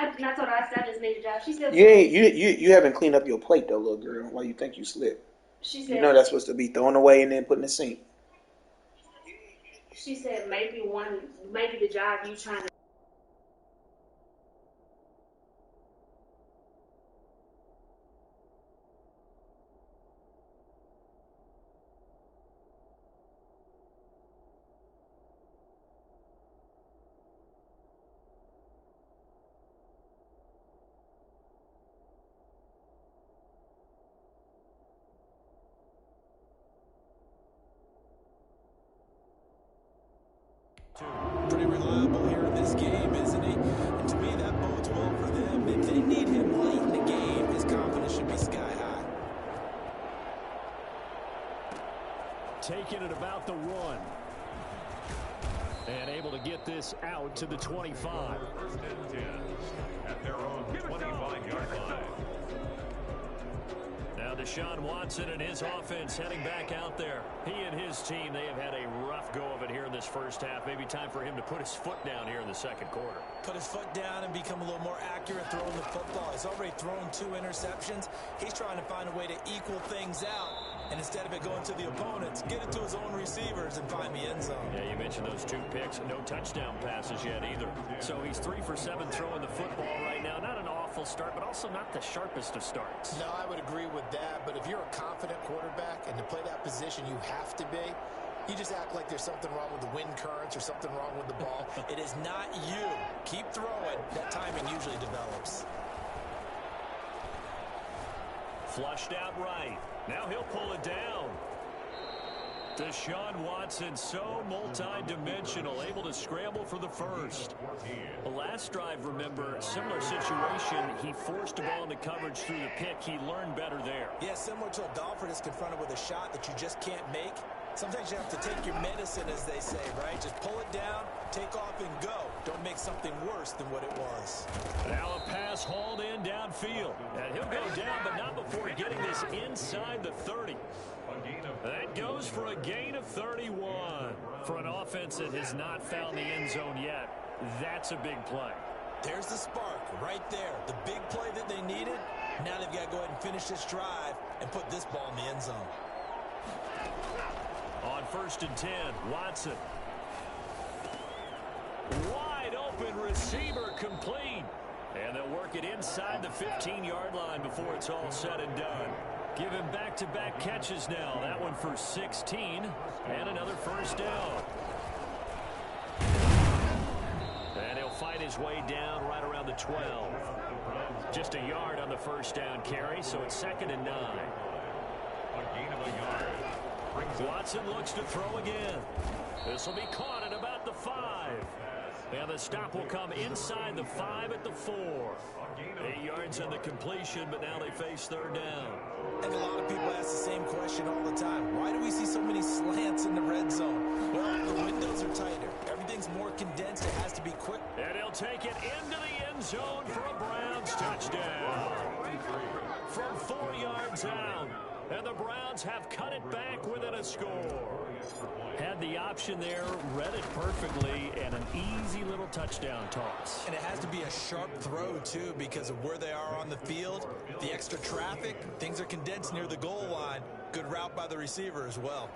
And I told her, I said, I just made a job. She said, You ain't you haven't cleaned up your plate though, little girl. Why you think you slipped? she You know said, that's supposed to be thrown away and then put in the sink. she said maybe the job you trying to. Pretty reliable here in this game, isn't he? And to me, that bodes well for them. If they need him late in the game, his confidence should be sky high. Taking it about the 1. And able to get this out to the 25. First and 10 at their own 25-yard line. Now Deshaun Watson and his offense heading back out there. He and his team, they have had a rough go of it here in this first half. Maybe time for him to put his foot down here in the second quarter. Put his foot down and become a little more accurate throwing the football. He's already thrown 2 interceptions. He's trying to find a way to equal things out. And instead of it going to the opponents, get it to his own receivers and find the end zone. Yeah, you mentioned those 2 picks. No touchdown passes yet either. So he's 3 for 7 throwing the football right now. Not an awful start, but also not the sharpest of starts. No, I would agree with that. But if you're a confident quarterback and to play that position you have to be, you just act like there's something wrong with the wind currents or something wrong with the ball. It is not you. Keep throwing. That timing usually develops. Flushed out right. Now he'll pull it down. Deshaun Watson, so multi-dimensional, able to scramble for the first. The last drive, remember, similar situation. He forced a ball into coverage through the pick. He learned better there. Yeah, similar to a golfer that's confronted with a shot that you just can't make. Sometimes you have to take your medicine, as they say, right? Just pull it down, take off, and go. Don't make something worse than what it was. Now a pass hauled in downfield. And he'll go down, but not before getting this inside the 30. That goes for a gain of 31. For an offense that has not found the end zone yet, that's a big play. There's the spark right there. The big play that they needed. Now they've got to go ahead and finish this drive and put this ball in the end zone. On 1st and 10, Watson. Wide open receiver complete. And they'll work it inside the 15-yard line before it's all said and done. Give him back-to-back catches now. That one for 16 and another first down. And he'll fight his way down right around the 12. Just a yard on the first down carry, so it's 2nd and 9. A gain of a yard. Watson looks to throw again. This will be caught at about the 5. And the stop will come inside the 5 at the 4. 8 yards on the completion, but now they face 3rd down. And a lot of people ask the same question all the time. Why do we see so many slants in the red zone? Well, the windows are tighter. Everything's more condensed. It has to be quick. And he'll take it into the end zone for a Browns touchdown. From 4 yards out. And the Browns have cut it back within a score. Had the option there, read it perfectly, and an easy little touchdown toss. And it has to be a sharp throw, too, because of where they are on the field. The extra traffic, things are condensed near the goal line. Good route by the receiver as well.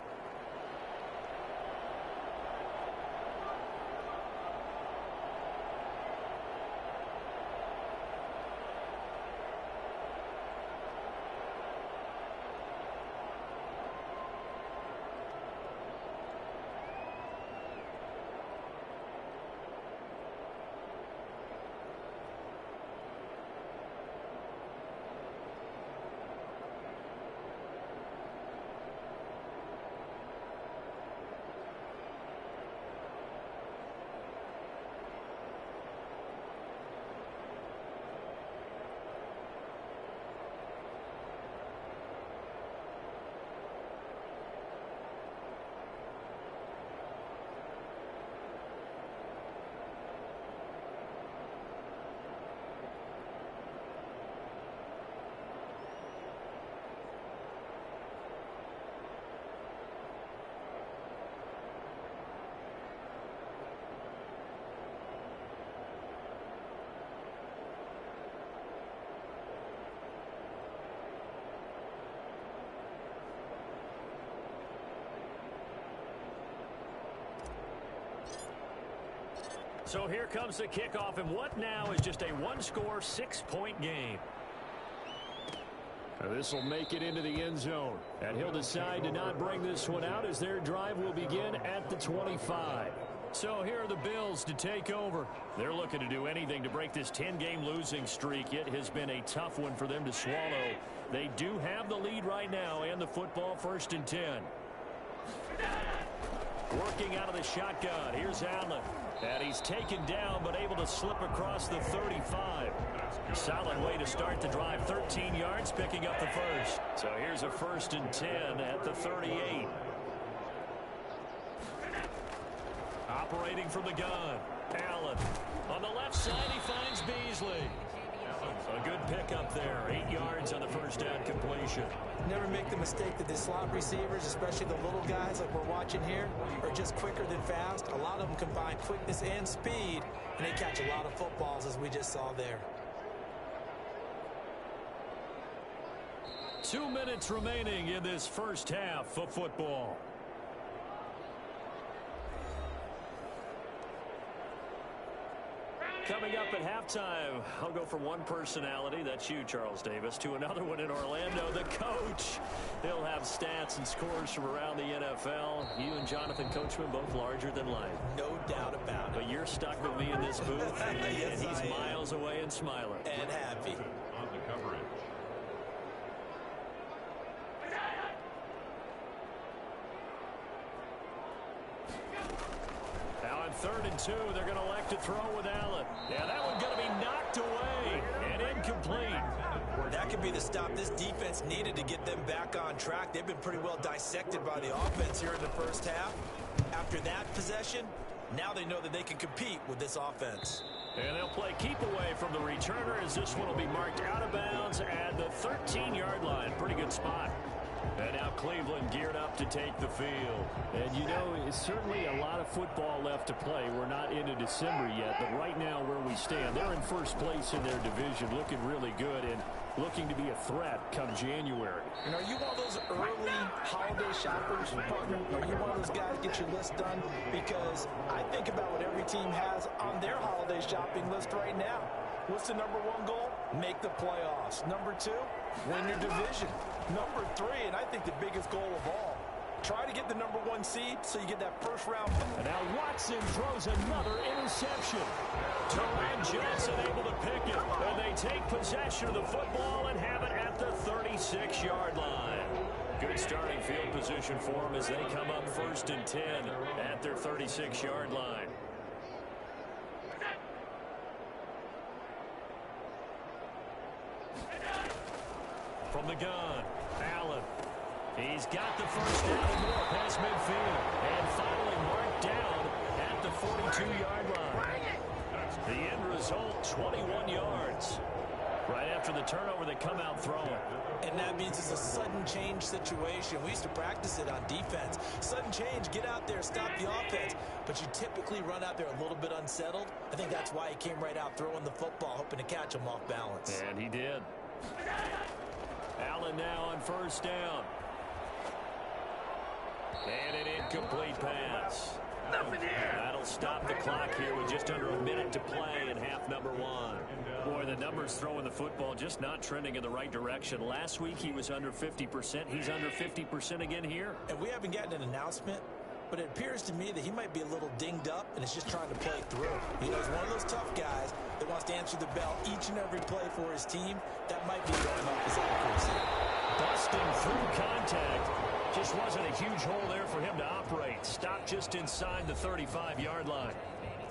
So here comes the kickoff, and what now is just a one-score, 6-point game. This will make it into the end zone, and he'll decide to not bring this one out as their drive will begin at the 25. So here are the Bills to take over. They're looking to do anything to break this 10-game losing streak. It has been a tough one for them to swallow. They do have the lead right now, and the football 1st and 10. Working out of the shotgun. Here's Allen. And he's taken down, but able to slip across the 35. Solid way to start the drive. 13 yards, picking up the first. So here's a 1st and 10 at the 38. Operating from the gun. Allen. On the left side, he finds Beasley. A good pickup there. 8 yards on the first down completion. Never make the mistake that the slot receivers, especially the little guys like we're watching here, are just quicker than fast. A lot of them combine quickness and speed, and they catch a lot of footballs, as we just saw there. 2 minutes remaining in this first half of football. Coming up at halftime, I'll go from one personality, that's you, Charles Davis, to another one in Orlando, the coach. He'll have stats and scores from around the NFL. You and Jonathan Coachman both larger than life. No doubt about it. But you're stuck with me in this booth, Yes, and he's miles away and smiling. And happy. On the coverage. Now on 3rd and 2, they're going to elect to throw with Allen. Yeah, that one going to be knocked away and incomplete. That could be the stop this defense needed to get them back on track. They've been pretty well dissected by the offense here in the first half. After that possession, now they know that they can compete with this offense. And they'll play keep away from the returner as this one will be marked out of bounds at the 13-yard line. Pretty good spot. And now Cleveland geared up to take the field. And, you know, it's certainly a lot of football left to play. We're not into December yet, but right now where we stand, they're in first place in their division, looking really good and looking to be a threat come January. And are you one of those early holiday shoppers, partner? Are you one of those guys get your list done? Because I think about what every team has on their holiday shopping list right now. What's the number one goal? Make the playoffs. Number 2, win your division. Number 3, and I think the biggest goal of all, try to get the number 1 seed so you get that first round. And now Watson throws another interception. Terran Johnson able to pick it. And they take possession of the football and have it at the 36-yard line. Good starting field position for them as they come up 1st and 10 at their 36-yard line. From the gun, Allen. He's got the first down and more past midfield. And finally marked down at the 42-yard line. The end result, 21 yards. Right after the turnover, they come out throwing. And that means it's a sudden change situation. We used to practice it on defense. Sudden change, get out there, stop the offense. But you typically run out there a little bit unsettled. I think that's why he came right out throwing the football, hoping to catch him off balance. And he did. Allen now on first down. And an incomplete pass. That'll stop the clock here with just under a minute to play in half number 1. Boy, the numbers throwing the football just not trending in the right direction. Last week he was under 50%. He's under 50% again here. And we haven't gotten an announcement, but it appears to me that he might be a little dinged up and is just trying to play through. You know, he's one of those tough guys that wants to answer the bell each and every play for his team. That might be going off his accuracy. Busting through contact. Just wasn't a huge hole there for him to operate. Stopped just inside the 35-yard line.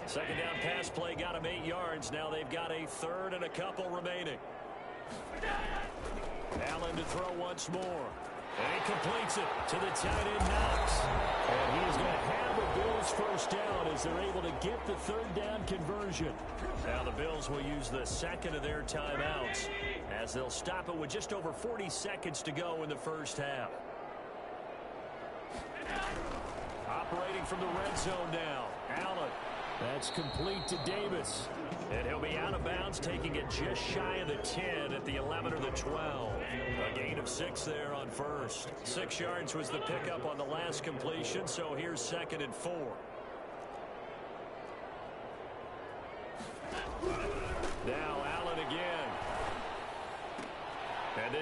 Second down pass play got him 8 yards. Now they've got a 3rd and a couple remaining. Allen to throw once more. And he completes it to the tight end Knox. And he is going to have the Bills first down as they're able to get the 3rd down conversion. Now the Bills will use the second of their timeouts as they'll stop it with just over 40 seconds to go in the first half. Operating from the red zone now. Allen. That's complete to Davis. And he'll be out of bounds, taking it just shy of the 10 at the 11 or the 12. A gain of 6 there on first. 6 yards was the pickup on the last completion, so here's 2nd and 4.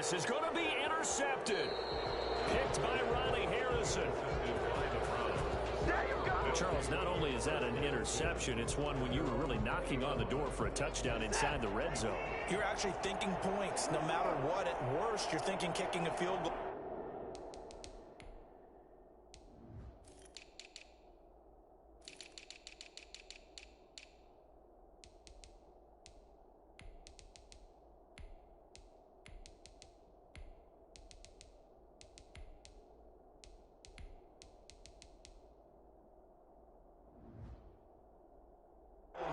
This is going to be intercepted. Picked by Riley Harrison. Charles, not only is that an interception, it's one when you were really knocking on the door for a touchdown inside the red zone. You're actually thinking points. No matter what, at worst, you're thinking kicking a field goal.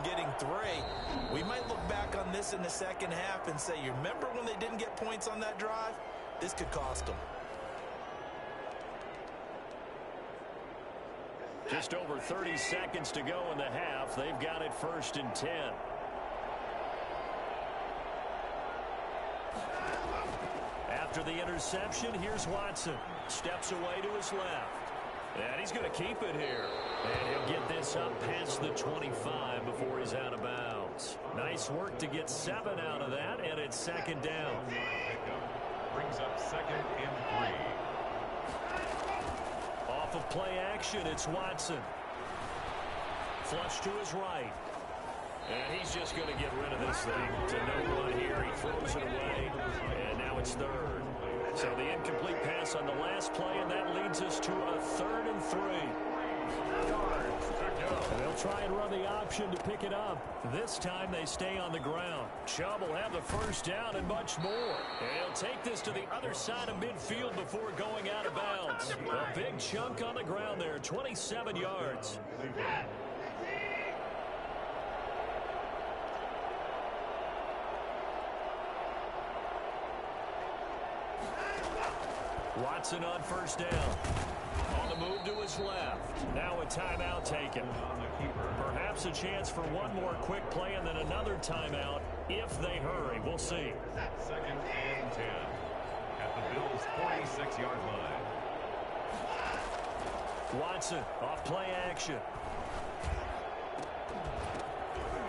Getting 3. We might look back on this in the second half and say, you remember when they didn't get points on that drive? This could cost them. Just over 30 seconds to go in the half. They've got it 1st and 10. After the interception, here's Watson. Steps away to his left. And he's going to keep it here. And he'll get this up past the 25 before he's out of bounds. Nice work to get 7 out of that, and it's 2nd down. Brings up 2nd and 3. Off of play action, it's Watson. Flush to his right. And he's just going to get rid of this thing to no one here. He throws it away, and now it's 3rd. So the incomplete pass on the last play, and that leads us to a 3rd and 3. They'll try and run the option to pick it up. This time they stay on the ground. Chubb will have the 1st down and much more. And he'll take this to the other side of midfield before going out of bounds. A big chunk on the ground there, 27 yards. Watson on 1st down. On the move to his left. Now a timeout taken. Perhaps a chance for one more quick play and then another timeout if they hurry. We'll see. 2nd and 10 at the Bills' 46-yard line. Watson off play action.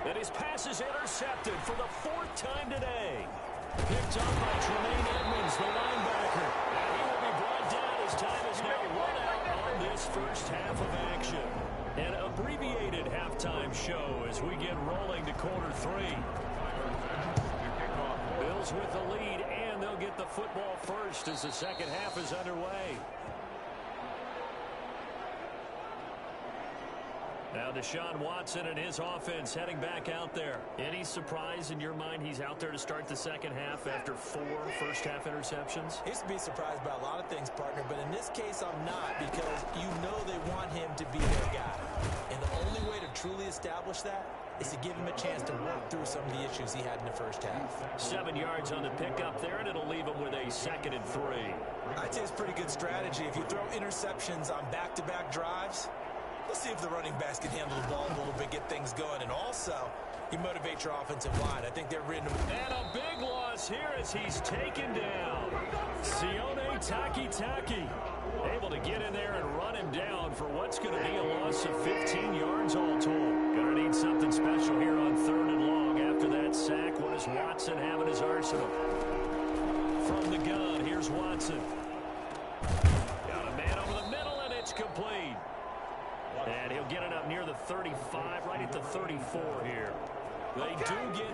And his pass is intercepted for the 4th time today. Picked up by Tremaine Edmonds, the linebacker. And he will be brought down as time is now run out on this first half of action. An abbreviated halftime show as we get rolling to quarter 3. Bills with the lead, and they'll get the football first as the second half is underway. Now Deshaun Watson and his offense heading back out there. Any surprise in your mind he's out there to start the second half after 4 first-half interceptions? I used to be surprised by a lot of things, partner, but in this case I'm not, because you know they want him to be their guy. And the only way to truly establish that is to give him a chance to work through some of the issues he had in the first half. 7 yards on the pickup there, and it'll leave him with a 2nd and 3. I'd say it's pretty good strategy. If you throw interceptions on back-to-back drives, let's see if the running backs can handle the ball a little bit, get things going, and also you motivate your offensive line. I think they're ready to... And a big loss here as he's taken down. Sione Takitaki able to get in there and run him down for what's going to be a loss of 15 yards all told. Going to need something special here on 3rd and long after that sack. What does Watson have in his arsenal? From the gun, here's Watson. Got a man over the middle, and it's complete. And he'll get it up near the 35, right at the 34 here. They do get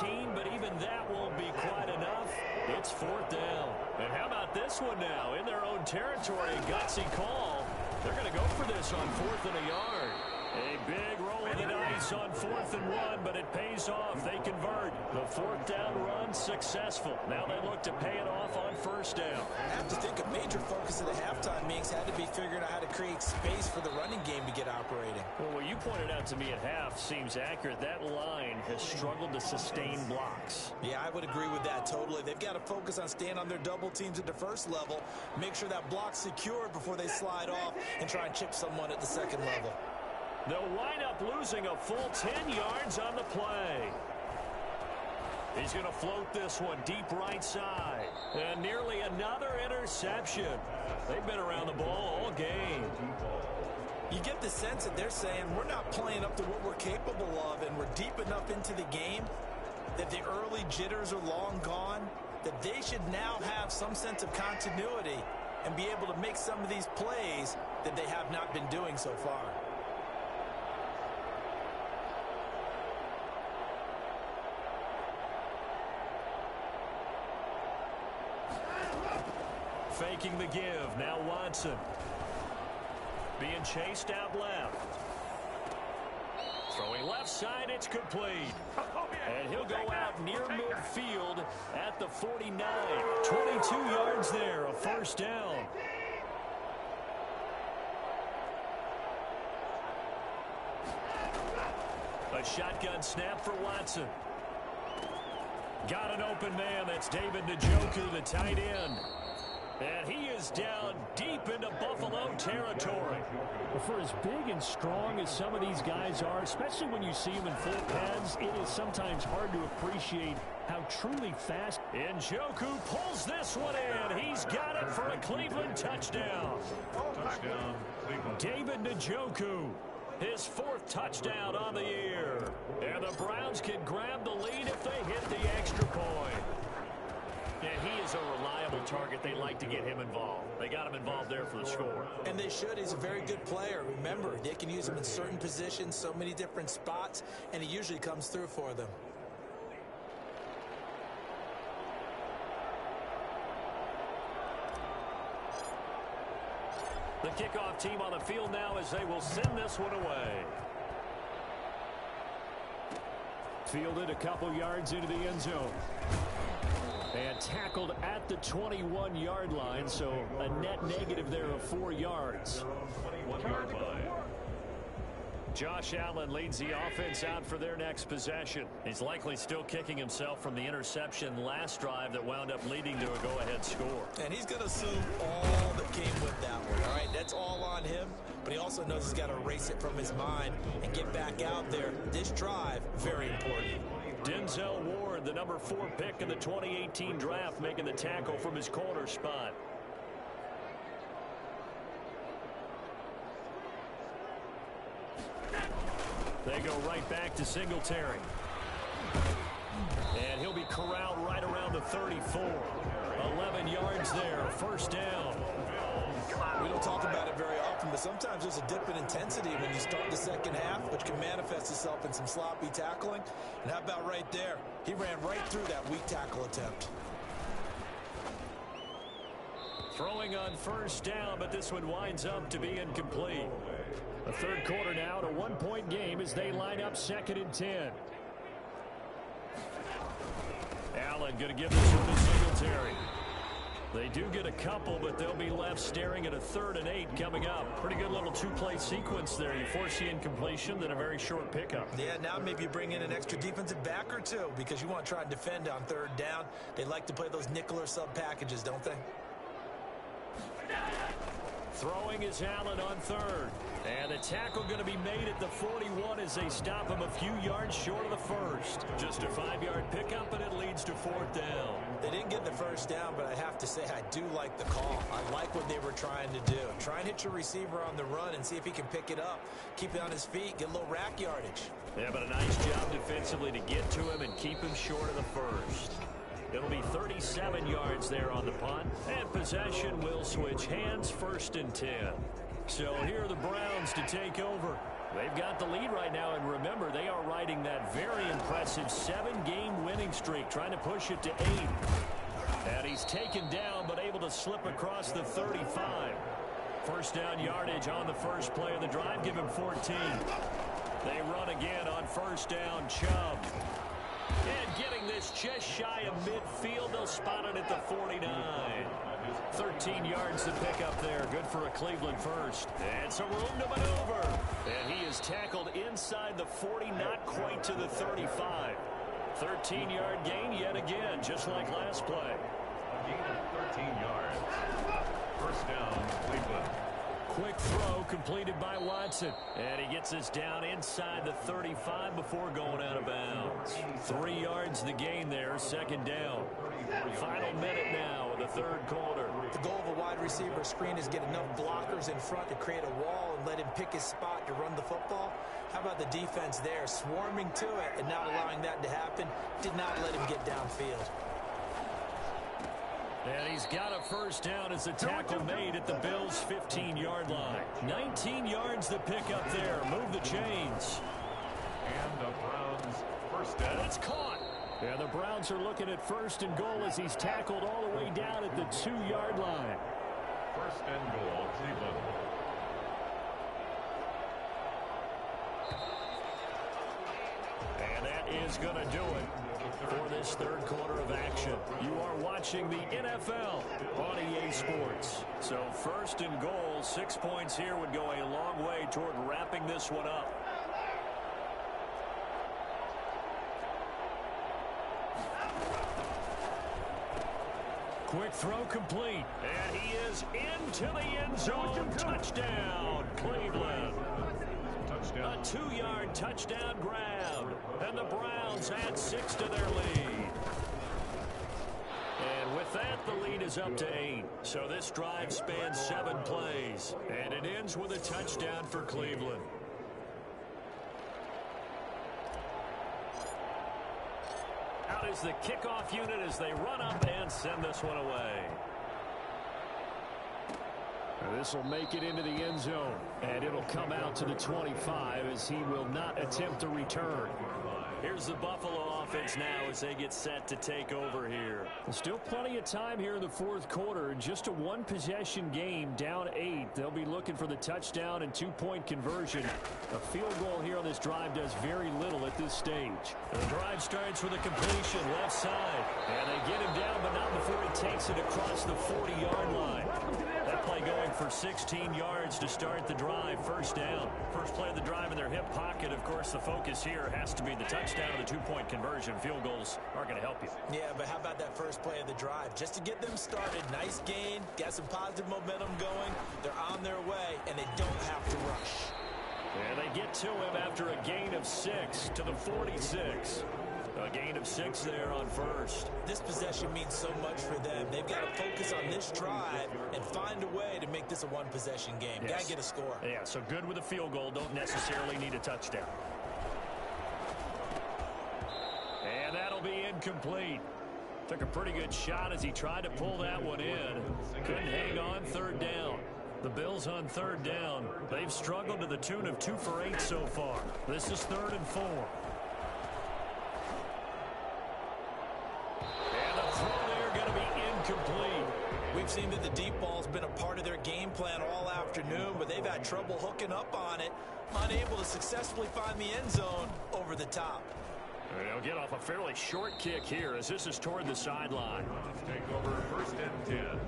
18, but even that won't be quite enough. It's 4th down. And how about this one now? In their own territory, a gutsy call. They're going to go for this on 4th and a yard. A big roll of the dice on 4th and 1, but it pays off. They convert. The 4th down run successful. Now they look to pay it off on 1st down. I have to think a major focus of the halftime meetings had to be figuring out how to create space for the running game to get operating. Well, what you pointed out to me at half seems accurate. That line has struggled to sustain blocks. Yeah, I would agree with that totally. They've got to focus on staying on their double teams at the first level, make sure that block's secured before they slide off and try and chip someone at the second level. They'll wind up losing a full 10 yards on the play. He's going to float this one deep right side. And nearly another interception. They've been around the ball all game. You get the sense that they're saying we're not playing up to what we're capable of, and we're deep enough into the game that the early jitters are long gone. that they should now have some sense of continuity and be able to make some of these plays that they have not been doing so far. Faking the give. Now Watson. Being chased out left. Throwing left side, it's complete. And he'll go out near midfield at the 49. 22 yards there, a first down. A shotgun snap for Watson. Got an open man. That's David Njoku, the tight end. And he is down deep into Buffalo territory. For as big and strong as some of these guys are, especially when you see them in full pads, it is sometimes hard to appreciate how truly fast. Njoku pulls this one in. He's got it for a Cleveland touchdown. Touchdown, Cleveland. David Njoku, his 4th touchdown on the year. And the Browns can grab the lead if they hit the extra point. Yeah, he is a reliable target. They like to get him involved. They got him involved there for the score. And they should. He's a very good player. Remember, they can use him in certain positions, so many different spots, and he usually comes through for them. The kickoff team on the field now as they will send this one away. Fielded a couple yards into the end zone. And tackled at the 21-yard line, so a net negative there of 4 yards. 21-yard line. Josh Allen leads the offense out for their next possession. He's likely still kicking himself from the interception last drive that wound up leading to a go-ahead score. And he's going to assume all that came with that one, all right? That's all on him, but he also knows he's got to erase it from his mind and get back out there. This drive, very important. Denzel Ward, the number 4 pick in the 2018 draft, making the tackle from his corner spot. They go right back to Singletary. And he'll be corralled right around the 34. 11 yards there, first down. We don't talk about it very often, but sometimes there's a dip in intensity when you start the second half, which can manifest itself in some sloppy tackling. And how about right there? He ran right through that weak tackle attempt. Throwing on first down, but this one winds up to be incomplete. The third quarter now, a 1-point game as they line up 2nd and 10. Allen going to give this one to Singletary. They do get a couple, but they'll be left staring at a 3rd and 8 coming up. Pretty good little 2-play sequence there. You force the incompletion, then a very short pickup. Yeah, now maybe you bring in an extra defensive back or two because you want to try and defend on 3rd down. They like to play those nickel or sub packages, don't they? Throwing is Allen on 3rd. And the tackle going to be made at the 41 as they stop him a few yards short of the 1st. Just a 5-yard pickup, and it leads to 4th down. They didn't get the first down, but I have to say I do like the call. I like what they were trying to do. Try and hit your receiver on the run and see if he can pick it up. Keep it on his feet, get a little rack yardage. Yeah, but a nice job defensively to get to him and keep him short of the 1st. It'll be 37 yards there on the punt. And possession will switch hands, 1st and 10. So here are the Browns to take over. They've got the lead right now, and remember, they are riding that very impressive 7-game winning streak, trying to push it to 8. And he's taken down, but able to slip across the 35. First down yardage on the first play of the drive, give him 14. They run again on first down, Chubb. And getting this just shy of midfield, they'll spot it at the 49. 13 yards to pick up there. Good for a Cleveland first. And some room to maneuver. And he is tackled inside the 40, not quite to the 35. 13-yard gain yet again, just like last play. A gain of 13 yards. First down, Cleveland. Quick throw completed by Watson. And he gets this down inside the 35 before going out of bounds. 3 yards the gain there, second down. Final minute now of the third quarter. The goal of a wide receiver screen is get enough blockers in front to create a wall and let him pick his spot to run the football. How about the defense there, swarming to it and not allowing that to happen? Did not let him get downfield. And he's got a first down as a tackle made at the Bills' 15-yard line. 19 yards to pick up there. Move the chains. And the Browns first down. And it's caught. Yeah, the Browns are looking at first and goal as he's tackled all the way down at the 2-yard line. First and goal, Cleveland. And that is going to do it for this third quarter of action. You are watching the NFL on EA Sports. So first and goal, 6 points here would go a long way toward wrapping this one up. Quick throw complete. And he is into the end zone. Touchdown, Cleveland. Touchdown. A 2-yard touchdown grab. And the Browns add 6 to their lead. And with that, the lead is up to 8. So this drive spans 7 plays. And it ends with a touchdown for Cleveland. Out is the kickoff unit as they run up and send this one away. This will make it into the end zone, and it'll come out to the 25 as he will not attempt a return. Here's the Buffalo offense now as they get set to take over here. Still plenty of time here in the fourth quarter. Just a one-possession game, down 8. They'll be looking for the touchdown and 2-point conversion. A field goal here on this drive does very little at this stage. The drive starts with a completion left side, and they get him down, but not before he takes it across the 40-yard line. That play going for 16 yards to start the drive. First down. First play of the drive in their hip pocket. Of course, the focus here has to be the touchdown and the 2-point conversion. Field goals are going to help you. Yeah, but how about that first play of the drive? Just to get them started. Nice gain. Got some positive momentum going. They're on their way, and they don't have to rush. And they get to him after a gain of 6 to the 46. A gain of 6 there on first. This possession means so much for them. They've got to focus on this drive and find a way to make this a one-possession game. Yes. Got to get a score. Yeah, so good with a field goal. Don't necessarily need a touchdown. And that'll be incomplete. Took a pretty good shot as he tried to pull that one in. Couldn't hang on third down. The Bills on third down. They've struggled to the tune of 2 for 8 so far. This is 3rd and 4. Complete. We've seen that the deep ball's been a part of their game plan all afternoon, but they've had trouble hooking up on it, unable to successfully find the end zone over the top. They'll get off a fairly short kick here as this is toward the sideline. Let's take over first and 10.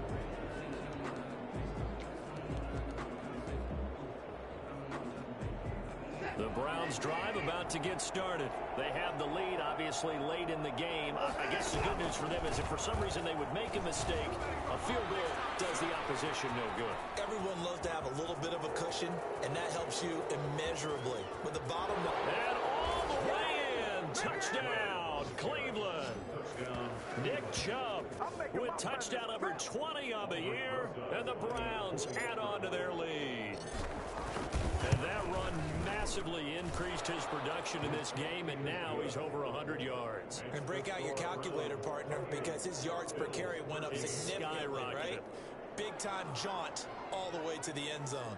The Browns drive about to get started. They have the lead, obviously, late in the game. I guess the good news for them is if for some reason they would make a mistake, a field goal does the opposition no good. Everyone loves to have a little bit of a cushion, and that helps you immeasurably. But the bottom line... And all the way in. Touchdown, Cleveland. Touchdown. Nick Chubb with touchdown number 20 on the year, and the Browns add on to their lead. And that run massively increased his production in this game, and now he's over 100 yards. And break out your calculator, partner, because his yards per carry went up significantly, right? Big-time jaunt all the way to the end zone.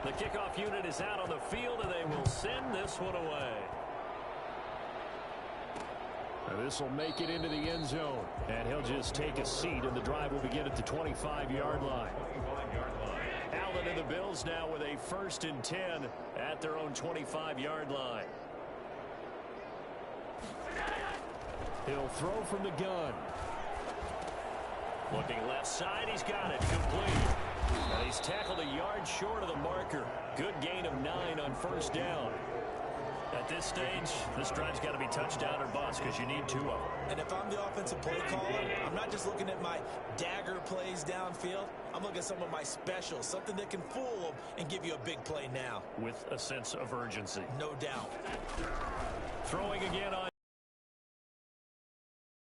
The kickoff unit is out on the field, and they will send this one away. And this will make it into the end zone, and he'll just take a seat, and the drive will begin at the 25-yard line. Allen and the Bills now with a 1st and 10 at their own 25-yard line. He'll throw from the gun. Looking left side, he's got it, complete. And he's tackled a yard short of the marker. Good gain of 9 on first down. At this stage, this drive's got to be touchdown or bust because you need 2 of them. And if I'm the offensive play caller, I'm not just looking at my dagger plays downfield. I'm looking at some of my specials, something that can fool them and give you a big play now. With a sense of urgency. No doubt. Throwing again on.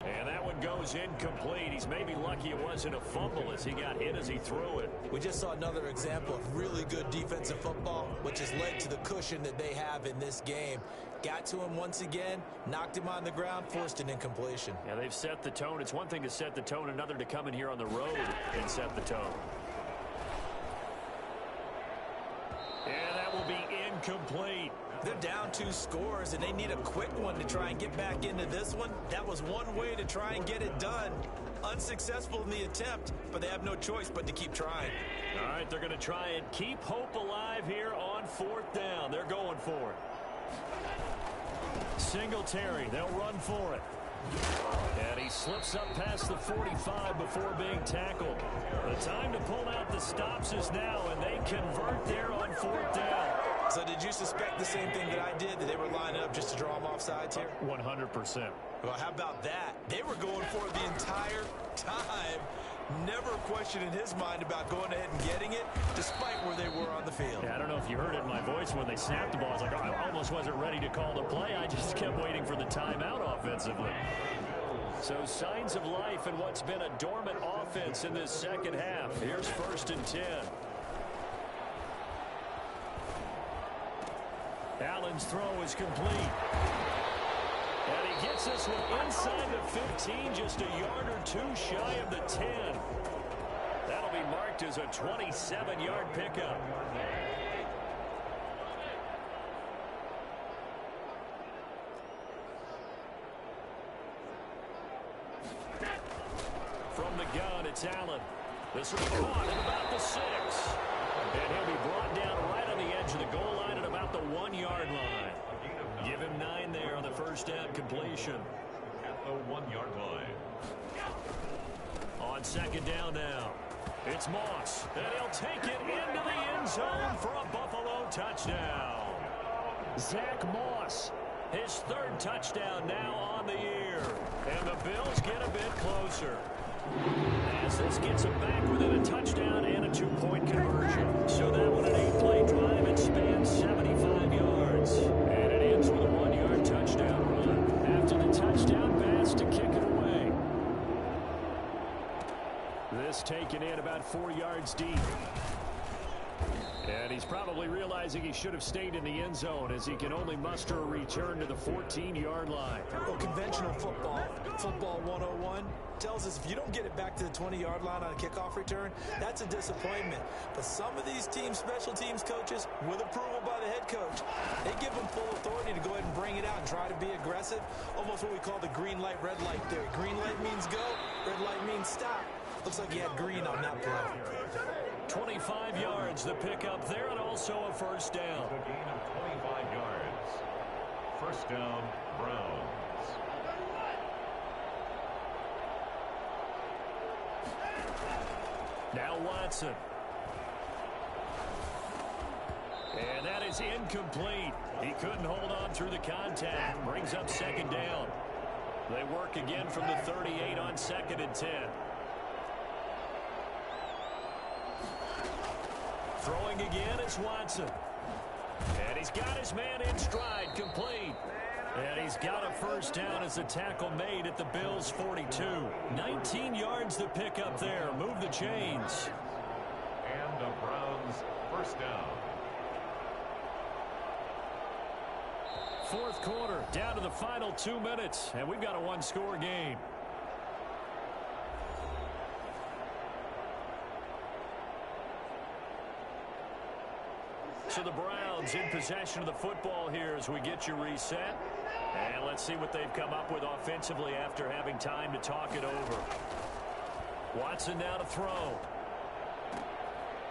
And that one goes incomplete. He's maybe lucky it wasn't a fumble as he got hit as he threw it. We just saw another example of really good defensive football, which has led to the cushion that they have in this game. got to him once again, knocked him on the ground, forced an incompletion. Yeah, they've set the tone. It's one thing to set the tone, another to come in here on the road and set the tone. And that will be incomplete. They're down 2 scores, and they need a quick one to try and get back into this one. That was one way to try and get it done. Unsuccessful in the attempt, but they have no choice but to keep trying. All right, they're going to try and keep hope alive here on 4th down. They're going for it. Singletary, they'll run for it. And he slips up past the 45 before being tackled. The time to pull out the stops is now, and they convert there on 4th down. So did you suspect the same thing that I did, that they were lining up just to draw them off sides here? 100%. Well, how about that? They were going for it the entire time. Never a question in his mind about going ahead and getting it, despite where they were on the field. Yeah, I don't know if you heard it in my voice when they snapped the ball. I was like, I almost wasn't ready to call the play. I just kept waiting for the timeout offensively. So signs of life in what's been a dormant offense in this second half. Here's 1st and 10. Allen's throw is complete. And he gets this one inside the 15, just a yard or 2 shy of the 10. That'll be marked as a 27-yard pickup. From the gun, it's Allen. This one's caught at about the 6. And he'll be brought down right on the edge of the goal line at about the 1-yard line. Give him 9 there on the 1st down completion. At the 1-yard line. On 2nd down now, it's Moss. And he'll take it into the end zone for a Buffalo touchdown. Zach Moss, his 3rd touchdown now on the year. And the Bills get a bit closer. As this gets them back within a touchdown and a 2-point conversion. So that one an 8-play drive. It spans 75 yards. And it ends with a 1-yard touchdown run. After the touchdown pass to kick it away. This taken in about 4 yards deep. And he's probably realizing he should have stayed in the end zone as he can only muster a return to the 14-yard line. Well, conventional football 101, tells us if you don't get it back to the 20-yard line on a kickoff return, that's a disappointment. But some of these teams, special teams coaches, with approval by the head coach, they give them full authority to go ahead and bring it out and try to be aggressive. Almost what we call the green light, red light theory. Green light means go, red light means stop. Looks like he had green on that play. 25 yards, the pickup there, and also a 1st down. A gain of 25 yards. 1st down, Browns. Now Watson. And that is incomplete. He couldn't hold on through the contact. Brings up 2nd down. They work again from the 38 on 2nd and 10. Throwing again, it's Watson. And he's got his man in stride, complete. And he's got a 1st down as the tackle made at the Bills' 42. 19 yards to pick up there. Move the chains. And the Browns 1st down. 4th quarter, down to the final 2 minutes. And we've got a 1-score game. So the Browns in possession of the football here as we get you reset. And let's see what they've come up with offensively after having time to talk it over. Watson now to throw.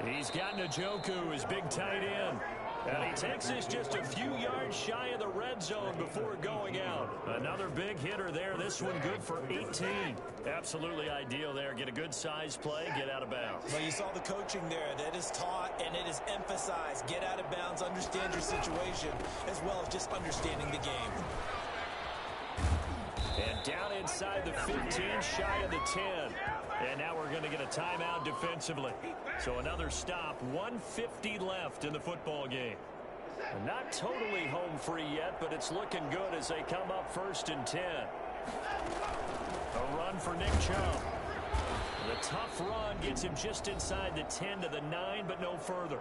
He's got Njoku, his big tight end. And he takes this just a few yards shy of the red zone before going out. Another big hitter there. This one good for 18. Absolutely ideal there. Get a good size play, get out of bounds. Well, you saw the coaching there. That is taught and it is emphasized. Get out of bounds, understand your situation, as well as just understanding the game. And down inside the 15, shy of the 10. And now we're going to get a timeout defensively. So another stop, 1:50 left in the football game. Not totally home free yet, but it's looking good as they come up 1st and 10. A run for Nick Chubb. The tough run gets him just inside the 10 to the 9, but no further.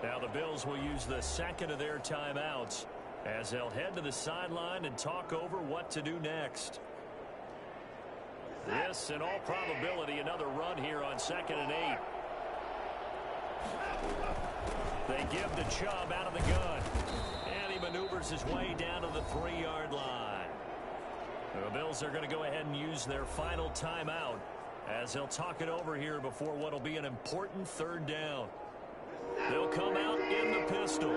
Now the Bills will use the 2nd of their timeouts as they'll head to the sideline and talk over what to do next. This, in all probability, another run here on 2nd and 8. They give to Chubb out of the gun. And he maneuvers his way down to the 3-yard line. The Bills are going to go ahead and use their final timeout as they'll talk it over here before what will be an important 3rd down. They'll come out in the pistol.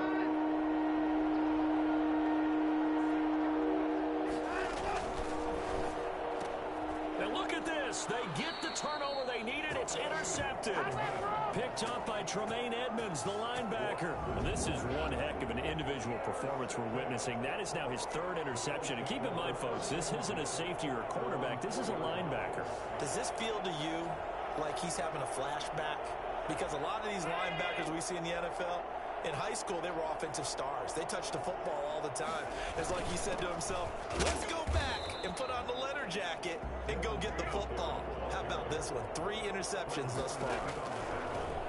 And look at this. They get the turnover they needed. It's intercepted. Picked up by Tremaine Edmonds, the linebacker. And this is one heck of an individual performance we're witnessing. That is now his 3rd interception. And keep in mind, folks, this isn't a safety or a quarterback. This is a linebacker. Does this feel to you like he's having a flashback? Because a lot of these linebackers we see in the NFL, in high school, they were offensive stars. They touched the football all the time. It's like he said to himself, let's go back and put on the leather jacket and go get the football. How about this one? 3 interceptions thus far.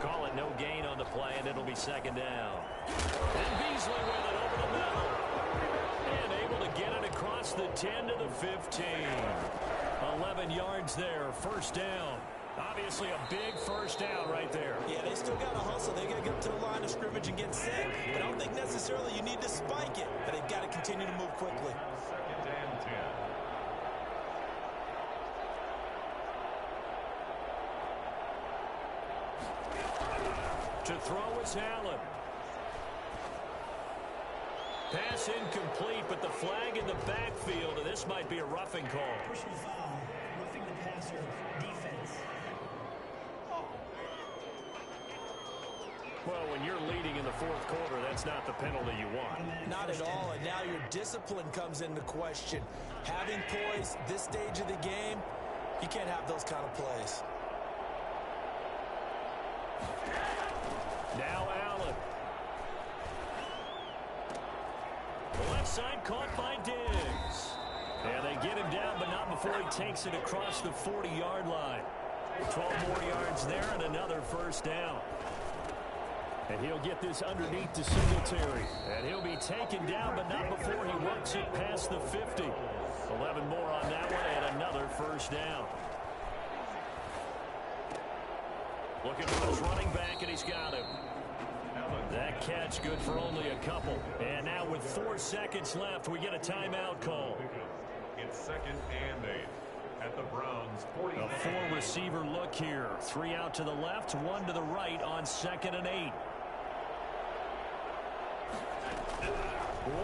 Call it no gain on the play, and it'll be 2nd down. And Beasley with it over the middle. And able to get it across the 10 to the 15. 11 yards there, 1st down. Obviously a big 1st down right there. Yeah, they still got to hustle. They got to get to the line of scrimmage and get set. But I don't think necessarily you need to spike it. But they've got to continue to move quickly. 2nd and 10. To throw is Allen. Pass incomplete, but the flag in the backfield, and this might be a roughing call. Personal foul, roughing the passer, defense. Well, when you're leading in the 4th quarter, that's not the penalty you want. Not at all, and now your discipline comes into question. Having poise this stage of the game, you can't have those kind of plays. Now Allen. The left side caught by Diggs. And they get him down, but not before he takes it across the 40-yard line. 12 more yards there and another 1st down. And he'll get this underneath to Singletary. And he'll be taken down, but not before he works it past the 50. 11 more on that one and another 1st down. Looking for his running back, and he's got him. That catch good for only a couple. And now with 4 seconds left, we get a timeout call. It's 2nd and 8 at the Browns 40. A 4-receiver look here. 3 out to the left, 1 to the right on 2nd and 8.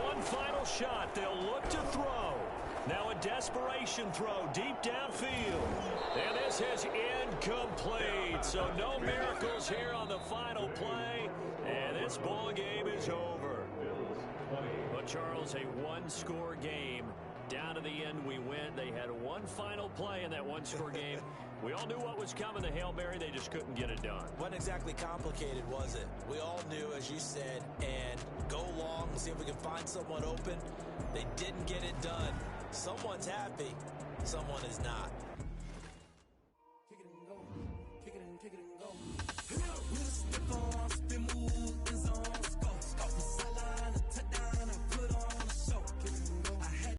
One final shot. They'll look to throw. Now a desperation throw deep downfield. And this is incomplete. So no miracles here on the final play. And this ball game is over. But Charles, a 1-score game. Down to the end we went. They had one final play in that 1-score game. We all knew what was coming. The Hail Mary, they just couldn't get it done. Wasn't exactly complicated, was it? We all knew, as you said, and go long and see if we can find someone open. They didn't get it done. Someone's happy. Someone is not.